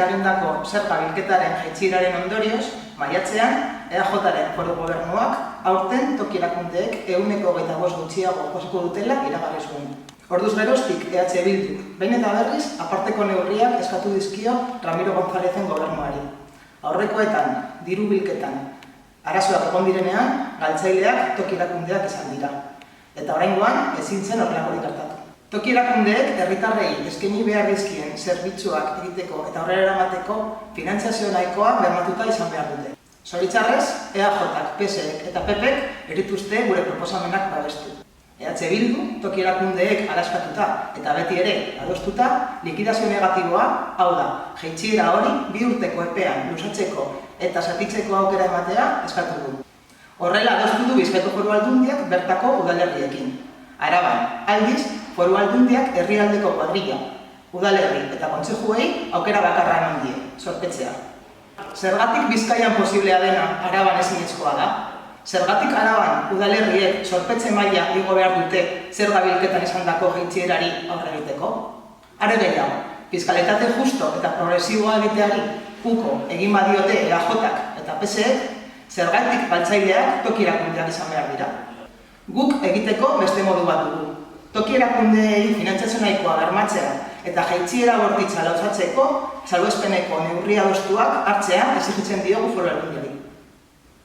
eragindako zerga bilketaren jaitsieraren ondorioz, maiatzean, EAJaren foru gobernuak aurten toki erakundeek 25% gutxiago jasoko dutela iragarri zuen. Orduz geroztik EH Bilduk behin eta berriz aparteko neurriak eskatu dizkio Ramiro Gonzalezen gobernuari. Aurrekoetan, diru bilketan, arazoak egon direnean, galtzaileak toki erakundeak izan dira. Eta oraingoan ezin zen horrelakorik gertatu. Toki erakundeek herritarrei eskaini behar dizkien zerbitzuak egiteko eta aurrera eramateko finantzazio nahikoa bermatuta izan behar dute. Zoritxarrez, EAJak, PSek eta PPek erituzte gure proposamenak babestu. EH Bildu, toki erakundeek alaskatuta eta beti ere adostuta, likidazio negatiboa, hau da, jaitsiera hori 2 urteko epean luzatzeko eta zatitzeko aukera ematea eskatu du. Horrela adostu du Bizkaiko Foru Aldundiak bertako udalerriekin. Araban, aldiz, Foru Aldundiak herrialdeko kuadrilla, udalerri eta kontzejuei aukera bakarra eman die, zorpetzea. Zergatik Bizkaian posiblea dena Araban ezinezkoa da? Zergatik Araban udalerriek zorpetze maila igo behar dute zerga bilketan izandako jaitsierari aurre egiteko? Are gehiago, fiskalitate justo eta progresiboa egiteari uko egin badiote EAJak eta PSek, zergatik galtzaileak toki erakundeak izan behar dira. Guk egiteko beste modu bat dugu. Toki erakundeei finantzazio nahikoa bermatzea eta jaitsiera bortitza lausatzeko salbuespeneko neurri adostuak hartzea exijitzen diogu Foru Aldundiari.